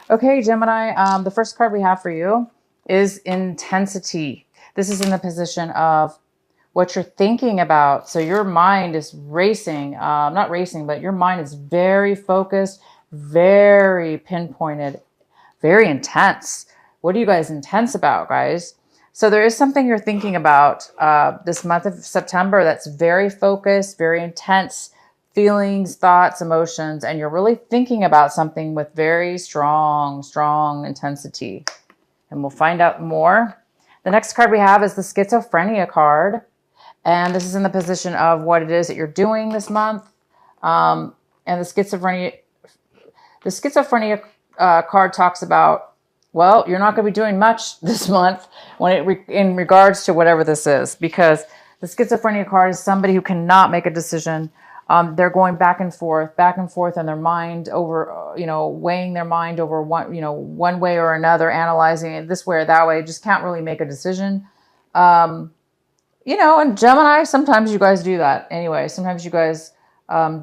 Okay, Gemini, the first card we have for you is intensity. This is in the position of what you're thinking about. So your mind is racing, not racing, but your mind is very focused, very pinpointed, very intense. What are you guys intense about, guys? So there is something you're thinking about this month of September that's very focused, very intense feelings, thoughts, emotions, and you're really thinking about something with very strong intensity. And we'll find out more. The next card we have is the schizophrenia card. And this is in the position of what it is that you're doing this month. And the schizophrenia card talks about, well, you're not going to be doing much this month in regards to whatever this is, because the schizophrenia card is somebody who cannot make a decision. They're going back and forth in their mind over, weighing their mind over one way or another, analyzing it this way or that way, just can't really make a decision. And Gemini, sometimes you guys do that anyway. Sometimes you guys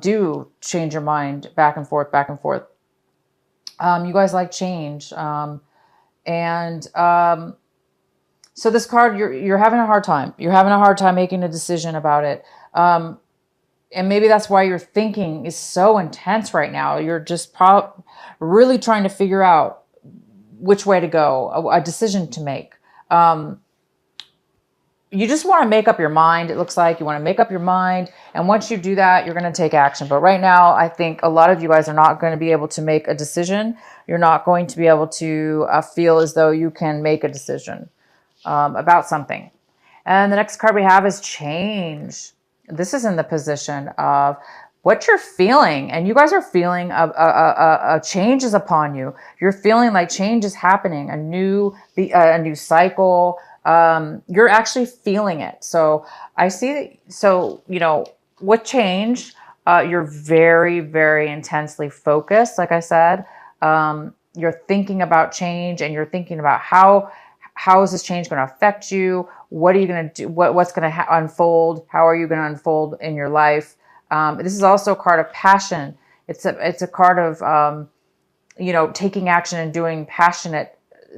do change your mind back and forth. You guys like change. So this card, you're having a hard time. You're having a hard time making a decision about it. And maybe that's why your thinking is so intense right now. You're just really trying to figure out which way to go, a decision to make. You just want to make up your mind. It looks like you want to make up your mind. And once you do that, you're going to take action. But right now, I think a lot of you guys are not going to be able to make a decision. You're not going to be able to feel as though you can make a decision about something. And the next card we have is change. This is in the position of what you're feeling. And you guys are feeling a change is upon you. You're feeling like change is happening, a new cycle. You're actually feeling it. So I see that, with change, you're very, very intensely focused. Like I said, you're thinking about change and you're thinking about how is this change going to affect you? What are you going to do? What's going to unfold? How are you going to unfold in your life? This is also a card of passion. It's a card of, taking action and doing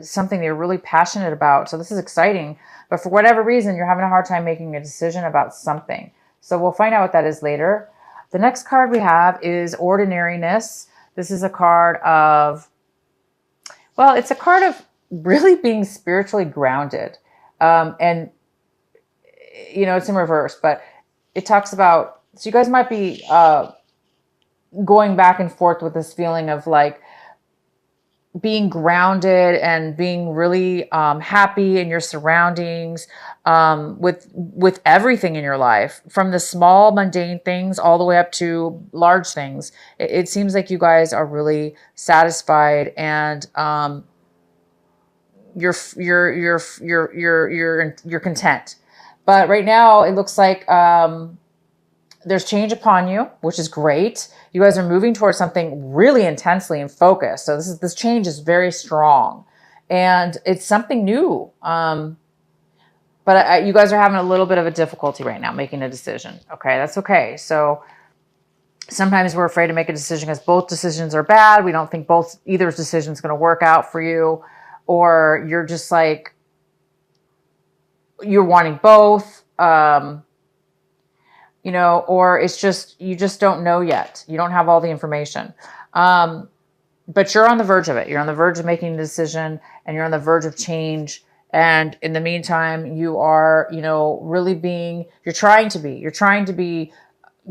something that you're really passionate about. So this is exciting, but for whatever reason, you're having a hard time making a decision about something. So we'll find out what that is later. The next card we have is ordinariness. This is a card of, it's a card of really being spiritually grounded. And it's in reverse, but it talks about, so you guys might be, going back and forth with this feeling of like, being grounded and being really happy in your surroundings, with everything in your life, from the small mundane things all the way up to large things. It seems like you guys are really satisfied and you're content. But right now it looks like there's change upon you, which is great. You guys are moving towards something really intensely and focused. So this change is very strong and it's something new. But you guys are having a little bit of a difficulty right now making a decision. Okay, that's okay. So sometimes we're afraid to make a decision because both decisions are bad. We don't think either decision is going to work out for you, or you're just like, you're wanting both. Or it's just, you just don't know yet. You don't have all the information. But you're on the verge of it. You're on the verge of making a decision and you're on the verge of change. And in the meantime, you are, you're trying to be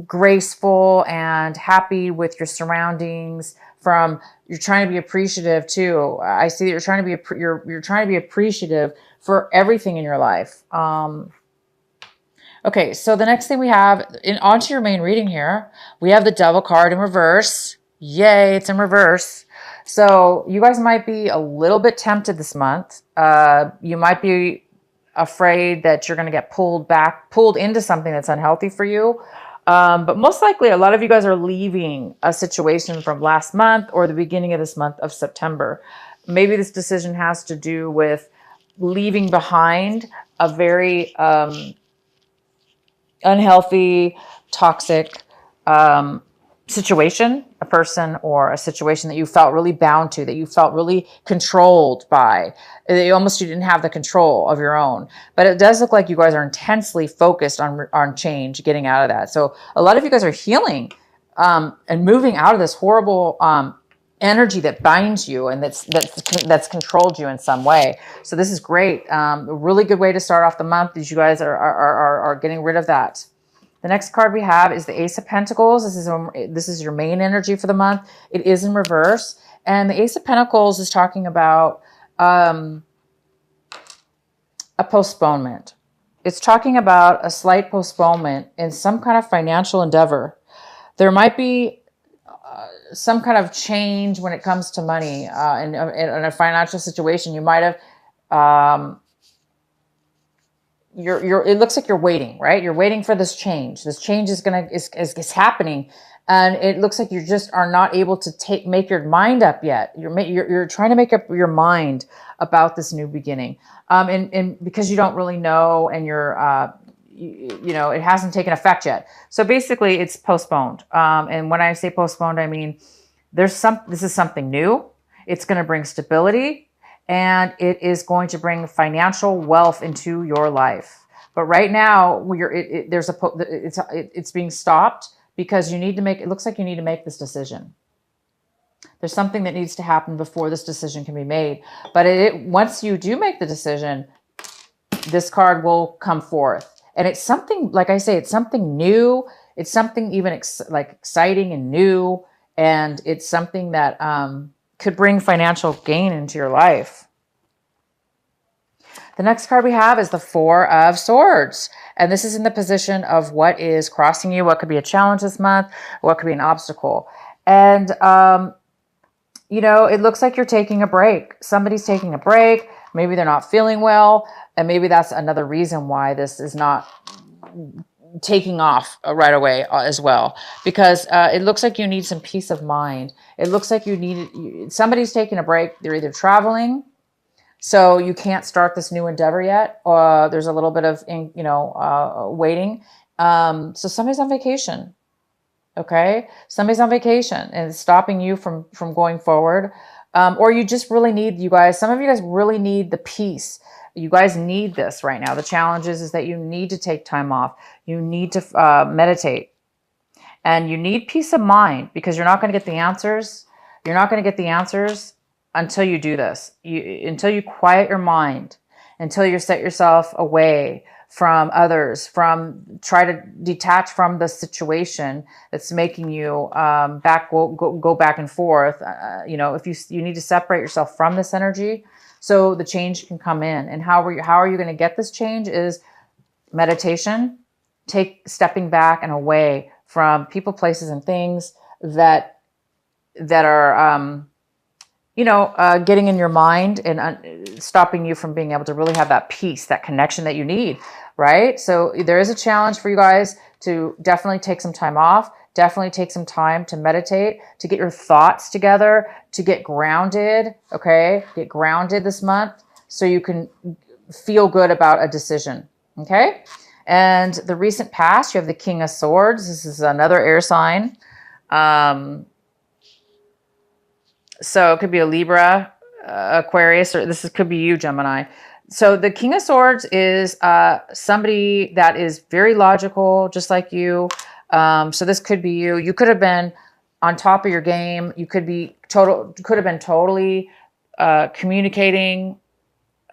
graceful and happy with your surroundings. You're trying to be appreciative too. I see that you're trying to be appreciative for everything in your life. Okay, so the next thing we have, onto your main reading here, we have the Devil card in reverse. Yay, it's in reverse. So you guys might be a little bit tempted this month. You might be afraid that you're going to get pulled into something that's unhealthy for you. But most likely, a lot of you guys are leaving a situation from last month or the beginning of this month of September. Maybe this decision has to do with leaving behind a very unhealthy, toxic situation. a person or a situation that you felt really bound to, that you felt really controlled by. You didn't have the control of your own. But it does look like you guys are intensely focused on change, getting out of that. So a lot of you guys are healing and moving out of this horrible energy that binds you and that's controlled you in some way. So this is great. A really good way to start off the month is you guys are getting rid of that. The next card we have is the Ace of Pentacles. This is your main energy for the month. It is in reverse. And the Ace of Pentacles is talking about a postponement. It's talking about a slight postponement in some kind of financial endeavor. There might be some kind of change when it comes to money in a financial situation. You might have... it looks like you're waiting, right? You're waiting for this change. This change is happening. And it looks like you just are not able to make your mind up yet. You're trying to make up your mind about this new beginning. And because you don't really know, and it hasn't taken effect yet. So basically it's postponed. And when I say postponed, I mean, this is something new. It's going to bring stability. And it is going to bring financial wealth into your life. But right now, it's being stopped because it looks like you need to make this decision. There's something that needs to happen before this decision can be made. But once you do make the decision, this card will come forth. And it's something, like I say, it's something new. It's something even exciting and new. And it's something that could bring financial gain into your life. The next card we have is the Four of Swords. And this is in the position of what is crossing you, what could be a challenge this month, what could be an obstacle. And, it looks like you're taking a break. Somebody's taking a break. Maybe they're not feeling well. And maybe that's another reason why this is not taking off right away as well, because it looks like you need some peace of mind. It looks like somebody's taking a break. They're either traveling, so you can't start this new endeavor yet, or there's a little bit of waiting. So somebody's on vacation. Okay, somebody's on vacation and it's stopping you from going forward, or you just really need, some of you guys really need the peace. You guys need this right now. The challenge is that you need to take time off. You need to meditate. And you need peace of mind, because you're not going to get the answers. You're not going to get the answers until you do this. Until you quiet your mind. Until you set yourself away from others. Try to detach from the situation that's making you go back and forth. If you need to separate yourself from this energy, so the change can come in. And how are you going to get this change is meditation, stepping back and away from people, places, and things that are, getting in your mind and stopping you from being able to really have that peace, that connection that you need, right? So there is a challenge for you guys to definitely take some time off. Definitely take some time to meditate, to get your thoughts together, to get grounded, okay? Get grounded this month so you can feel good about a decision, okay? And the recent past, you have the King of Swords. This is another air sign. So it could be a Libra, Aquarius, or could be you, Gemini. So the King of Swords is somebody that is very logical, just like you. So this could be you. You could have been on top of your game. You could have been totally communicating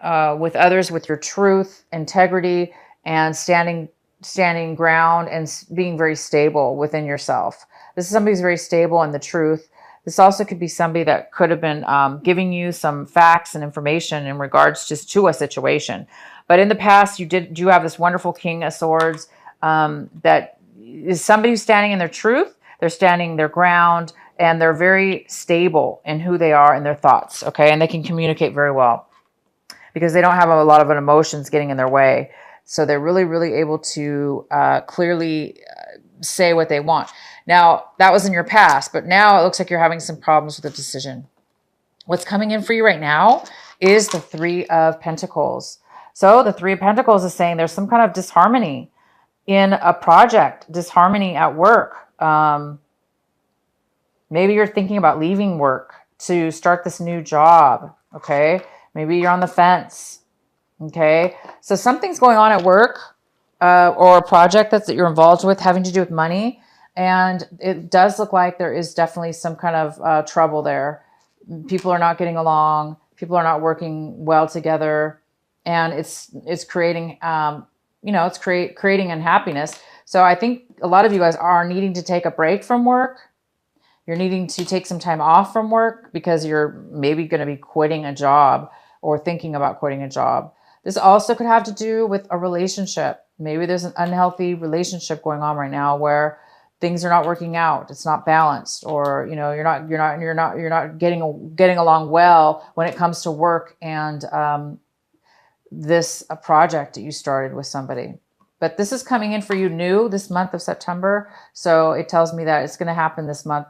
with others with your truth, integrity, and standing ground and being very stable within yourself. This is somebody who's very stable in the truth. This also could be somebody that could have been giving you some facts and information in regards just to a situation. But in the past, you do have this wonderful King of Swords that is somebody who's standing in their truth. They're standing their ground, and they're very stable in who they are and their thoughts, okay? And they can communicate very well because they don't have a lot of emotions getting in their way. So they're really, really able to clearly say what they want. Now, that was in your past, but now it looks like you're having some problems with the decision. What's coming in for you right now is the Three of Pentacles. So the Three of Pentacles is saying there's some kind of disharmony in a project, disharmony at work. Maybe you're thinking about leaving work to start this new job. Okay. Maybe you're on the fence. Okay. So something's going on at work or a project that you're involved with having to do with money. And it does look like there is definitely some kind of trouble there. People are not getting along. People are not working well together. And it's creating, it's creating unhappiness. So I think a lot of you guys are needing to take a break from work. You're needing to take some time off from work because you're maybe going to be quitting a job or thinking about quitting a job. This also could have to do with a relationship. Maybe there's an unhealthy relationship going on right now where things are not working out. It's not balanced, or you're not getting along well when it comes to work and this a project that you started with somebody. But this is coming in for you new this month of September. So it tells me that it's going to happen this month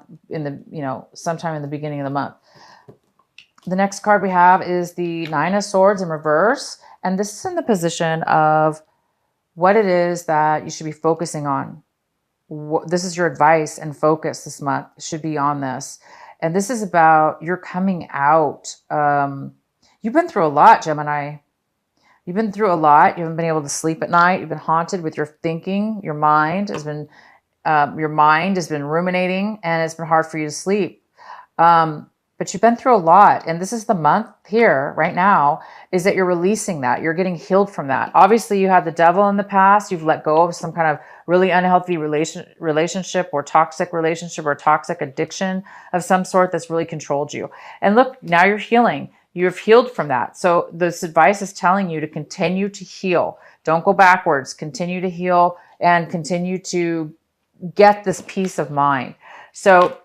sometime in the beginning of the month. The next card we have is the Nine of Swords in reverse. And this is in the position of what it is that you should be focusing on. This is your advice and focus this month should be on this. And this is about you're coming out. You've been through a lot, Gemini. You've been through a lot. You haven't been able to sleep at night. You've been haunted with your thinking. Your mind has been ruminating, and it's been hard for you to sleep. But you've been through a lot. And this is the month here right now is that you're releasing that. You're getting healed from that. Obviously, you had the devil in the past. You've let go of some kind of really unhealthy relationship or toxic addiction of some sort that's really controlled you. And look, now you're healing. You've healed from that. So this advice is telling you to continue to heal. Don't go backwards. Continue to heal and continue to get this peace of mind. So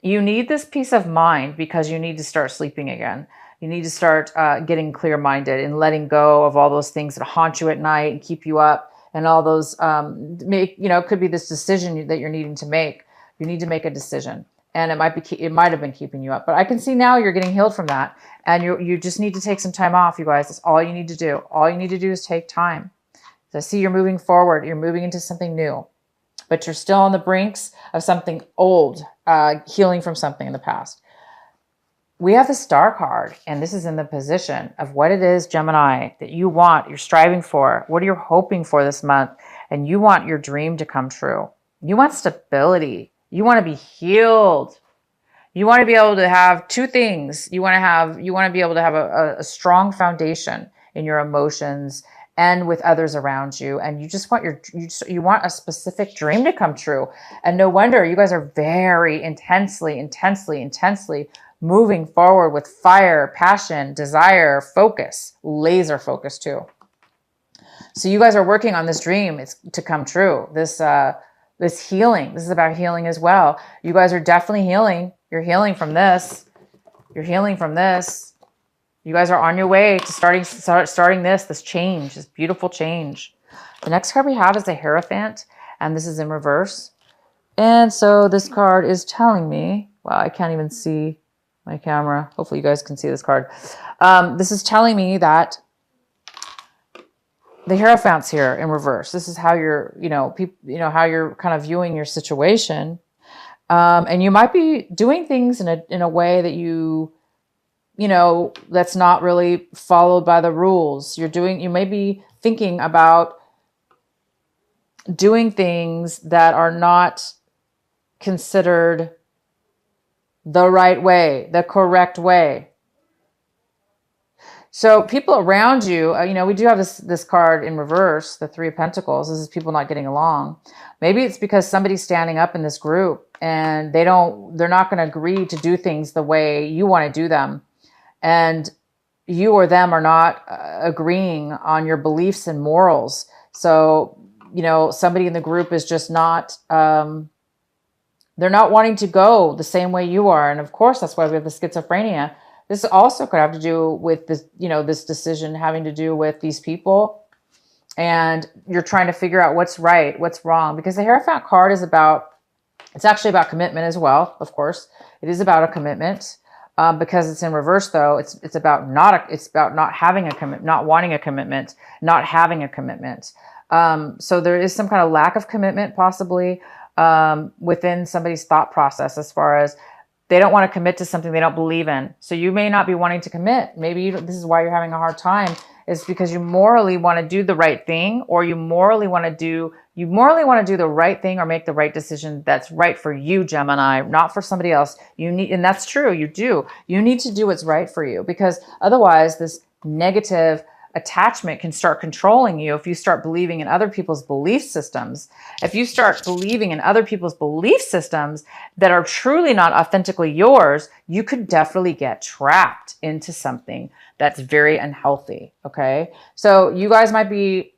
you need this peace of mind because you need to start sleeping again. You need to start getting clear-minded and letting go of all those things that haunt you at night and keep you up, and all those it could be this decision that you're needing to make. You need to make a decision, and it might have been keeping you up. But I can see now you're getting healed from that, and you just need to take some time off, you guys. That's all you need to do. All you need to do is take time. So I see you're moving forward. You're moving into something new, but you're still on the brinks of something old, healing from something in the past. We have the Star card, and this is in the position of what it is, Gemini, that you want, you're striving for, what are you hoping for this month, and you want your dream to come true. You want stability. You want to be healed. You want to be able to have two things. You want to be able to have a strong foundation in your emotions and with others around you. And you just want you want a specific dream to come true. And no wonder you guys are very intensely moving forward with fire, passion, desire, focus, laser focus too. So you guys are working on this dream to come true. This healing. This is about healing as well. You guys are definitely healing. You're healing from this. You're healing from this. You guys are on your way to starting this change, this beautiful change. The next card we have is the Hierophant, and this is in reverse. And so this card is telling me, wow, I can't even see my camera. Hopefully you guys can see this card. This is telling me that the Hierophant's here in reverse. This is how you're, how you're kind of viewing your situation. And you might be doing things in a way that that's not really followed by the rules. You may be thinking about doing things that are not considered the right way, the correct way. So people around you, we do have this card in reverse, the Three of Pentacles. This is people not getting along. Maybe it's because somebody's standing up in this group and they're not going to agree to do things the way you want to do them. And you or them are not agreeing on your beliefs and morals. So, somebody in the group is just not, they're not wanting to go the same way you are. And of course, that's why we have the schizophrenia. This also could have to do with this, this decision having to do with these people. And you're trying to figure out what's right, what's wrong. Because the Hierophant card it's actually about commitment as well, of course. It is about a commitment. Because it's in reverse, though, it's about not having a commitment, not wanting a commitment, not having a commitment. So there is some kind of lack of commitment, possibly, within somebody's thought process as far as They don't want to commit to something they don't believe in. So you may not be wanting to commit. Maybe this is why you're having a hard time, is because you morally want to do the right thing, or you morally want to do the right thing or make the right decision that's right for you, Gemini, not for somebody else. You need, and that's true, you do. You need to do what's right for you, because otherwise this negative attachment can start controlling you if you start believing in other people's belief systems. If you start believing in other people's belief systems that are truly not authentically yours, you could definitely get trapped into something that's very unhealthy. Okay. So you guys might be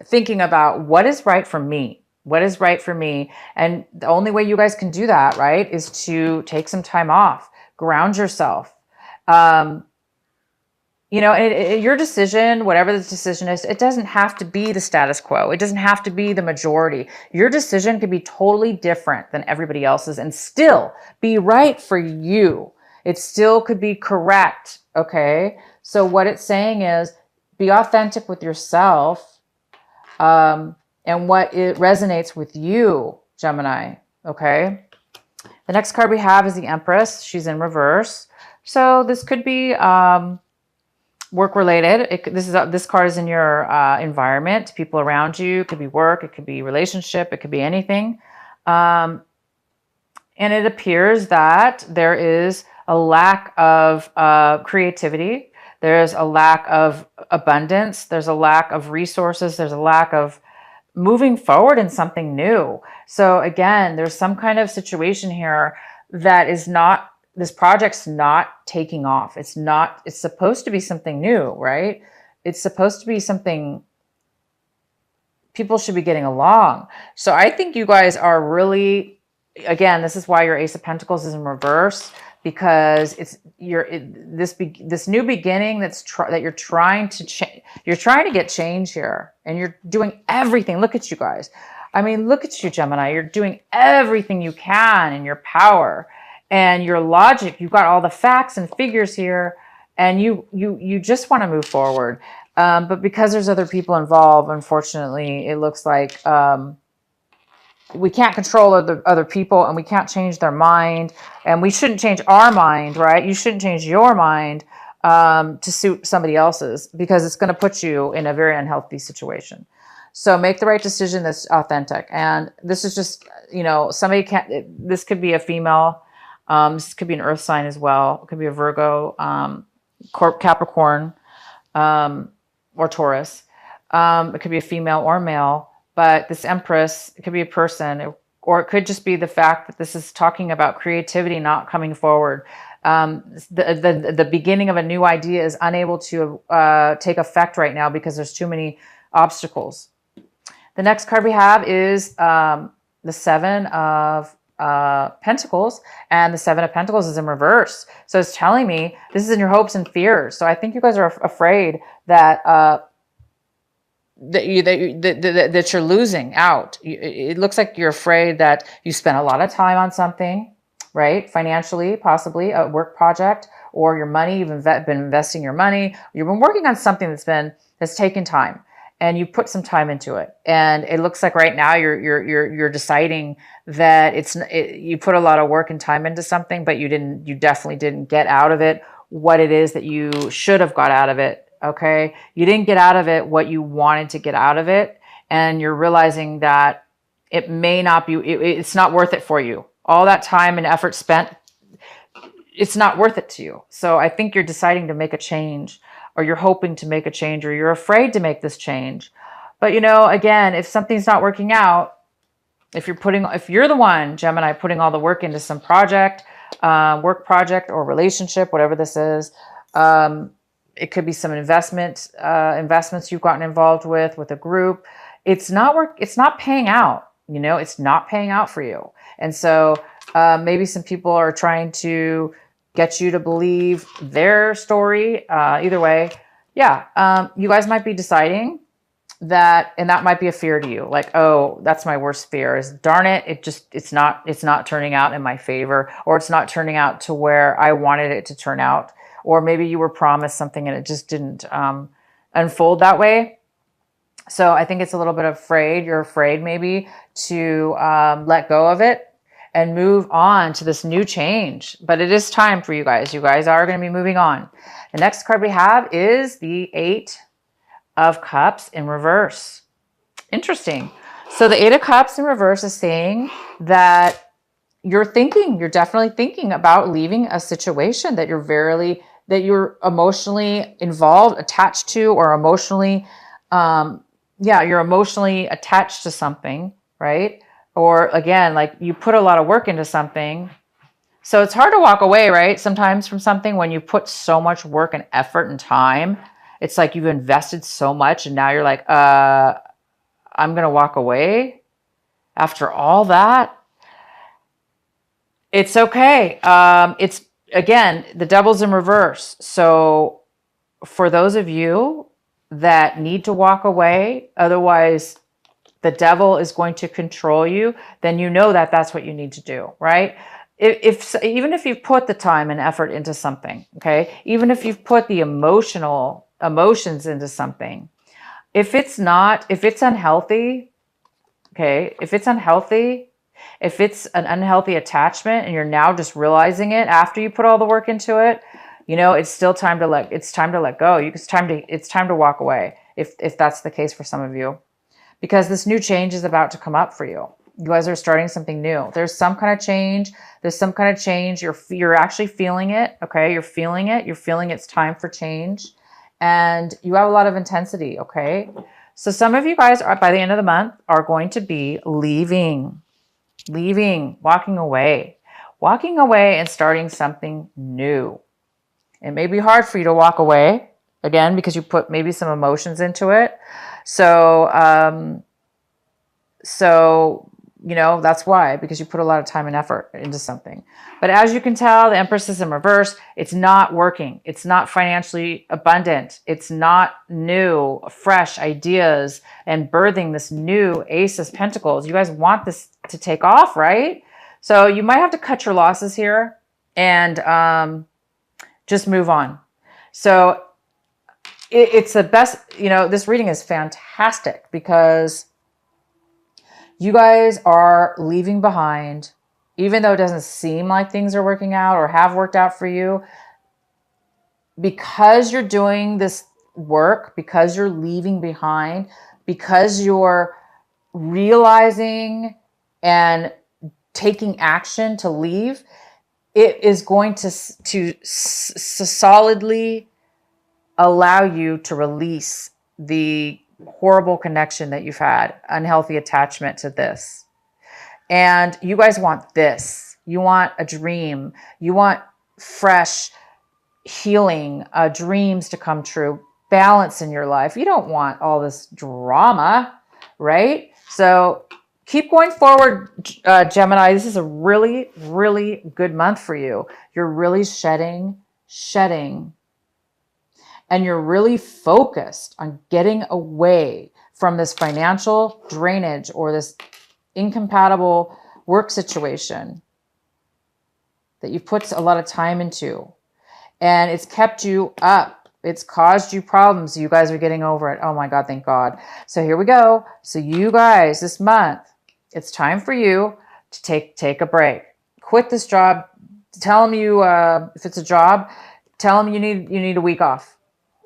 thinking about what is right for me. What is right for me? And the only way you guys can do that, right, is to take some time off, ground yourself. You know, your decision, whatever the decision is, it doesn't have to be the status quo. It doesn't have to be the majority. Your decision could be totally different than everybody else's and still be right for you. It still could be correct. Okay. So what it's saying is be authentic with yourself, and what it resonates with you, Gemini. Okay. The next card we have is the Empress. She's in reverse. So this could be, work related. This card is in your environment, people around you. It could be work, it could be relationship, it could be anything. And it appears that there is a lack of creativity. There's a lack of abundance. There's a lack of resources. There's a lack of moving forward in something new. So again, there's some kind of situation here that is not, this project's not taking off. It's supposed to be something new, right? It's supposed to be something people should be getting along. So I think you guys are really, again, this is why your Ace of Pentacles is in reverse, because this new beginning that you're trying to change. You're trying to get change here, and you're doing everything. Look at you guys. I mean, look at you, Gemini. You're doing everything you can in your power. And your logic, you've got all the facts and figures here, and you just want to move forward. But because there's other people involved, unfortunately, it looks like we can't control other people, and we can't change their mind, and we shouldn't change our mind, right? You shouldn't change your mind to suit somebody else's, because it's going to put you in a very unhealthy situation. So make the right decision that's authentic. And this is just, you know, this could be a female. This could be an earth sign as well. It could be a Virgo, Capricorn, or Taurus. It could be a female or male, but this Empress, it could be a person, or it could just be the fact that this is talking about creativity not coming forward. The beginning of a new idea is unable to take effect right now because there's too many obstacles. The next card we have is the Seven of Pentacles, and the Seven of Pentacles is in reverse. So it's telling me this is in your hopes and fears. So I think you guys are afraid that that you're losing out. It looks like you're afraid that you spent a lot of time on something, right? Financially, possibly a work project, or your money. You've been investing your money. You've been working on something that's taken time, and you put some time into it. And it looks like right now you're deciding that you put a lot of work and time into something, but you definitely didn't get out of it what it is that you should have got out of it. Okay. You didn't get out of it what you wanted to get out of it. And you're realizing that it may not be, it's not worth it for you. All that time and effort spent, it's not worth it to you. So I think you're deciding to make a change, or you're hoping to make a change, or you're afraid to make this change. But you know, again, if something's not working out, if you're the one, Gemini, putting all the work into some project, work project or relationship, whatever this is, it could be some investments you've gotten involved with a group. It's not paying out, you know, it's not paying out for you. And so maybe some people are trying to get you to believe their story. Either way, yeah, you guys might be deciding that, and that might be a fear to you. Like, oh, that's my worst fear, is darn it, it's not turning out in my favor, or it's not turning out to where I wanted it to turn out. Or maybe you were promised something and it just didn't unfold that way. So I think it's a little bit afraid. You're afraid maybe to let go of it. and move on to this new change. But it is time for you guys. You guys are going to be moving on. The next card we have is the 8 of Cups in reverse. Interesting. So the 8 of Cups in reverse is saying that you're definitely thinking about leaving a situation that you're emotionally involved, attached to, or emotionally, you're emotionally attached to something, right? Or again, like you put a lot of work into something. So it's hard to walk away, right? Sometimes from something when you put so much work and effort and time, it's like you've invested so much and now you're like, I'm going to walk away after all that. It's okay. It's, again, the devil's in reverse. So for those of you that need to walk away, otherwise the devil is going to control you, then you know that that's what you need to do, right? Even if you've put the time and effort into something, okay? Even if you've put the emotions into something, if it's unhealthy, okay, if it's an unhealthy attachment and you're now just realizing it after you put all the work into it, it's still time to let go. It's time to walk away if that's the case for some of you, because this new change is about to come up for you. You guys are starting something new. There's some kind of change. You're actually feeling it. Okay. You're feeling it. You're feeling it's time for change, and you have a lot of intensity. Okay. So some of you guys by the end of the month are going to be leaving, walking away and starting something new. It may be hard for you to walk away, again, because you put maybe some emotions into it. So that's why, because you put a lot of time and effort into something. But as you can tell, the Empress is in reverse. It's not working. It's not financially abundant. It's not new, fresh ideas and birthing this new Ace of Pentacles. You guys want this to take off, right? So you might have to cut your losses here and just move on. So it's the best, this reading is fantastic because you guys are leaving behind, even though it doesn't seem like things are working out or have worked out for you, because you're doing this work, because you're leaving behind, because you're realizing and taking action to leave, it is going to solidly allow you to release the horrible connection that you've had, unhealthy attachment to this. And you guys want this. You want a dream. You want fresh healing, dreams to come true, balance in your life. You don't want all this drama, right? So keep going forward, Gemini. This is a really, really good month for you. You're really shedding, and you're really focused on getting away from this financial drainage or this incompatible work situation that you've put a lot of time into. And it's kept you up. It's caused you problems. You guys are getting over it. Oh my God, thank God. So here we go. So you guys, this month, it's time for you to take a break. Quit this job. Tell them if it's a job, tell them you need a week off.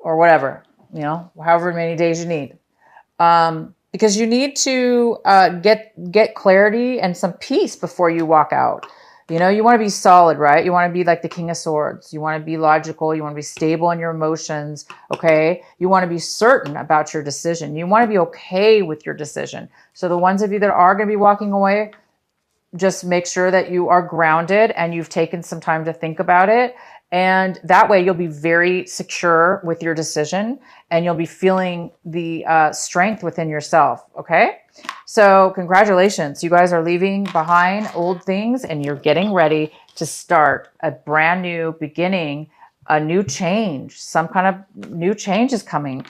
Or whatever, however many days you need. Because you need to get clarity and some peace before you walk out. You want to be solid, right? You want to be like the King of Swords. You want to be logical. You want to be stable in your emotions, okay? You want to be certain about your decision. You want to be okay with your decision. So the ones of you that are going to be walking away, just make sure that you are grounded and you've taken some time to think about it. And that way you'll be very secure with your decision and you'll be feeling the strength within yourself. Okay. So congratulations. You guys are leaving behind old things and you're getting ready to start a brand new beginning, a new change. Some kind of new change is coming.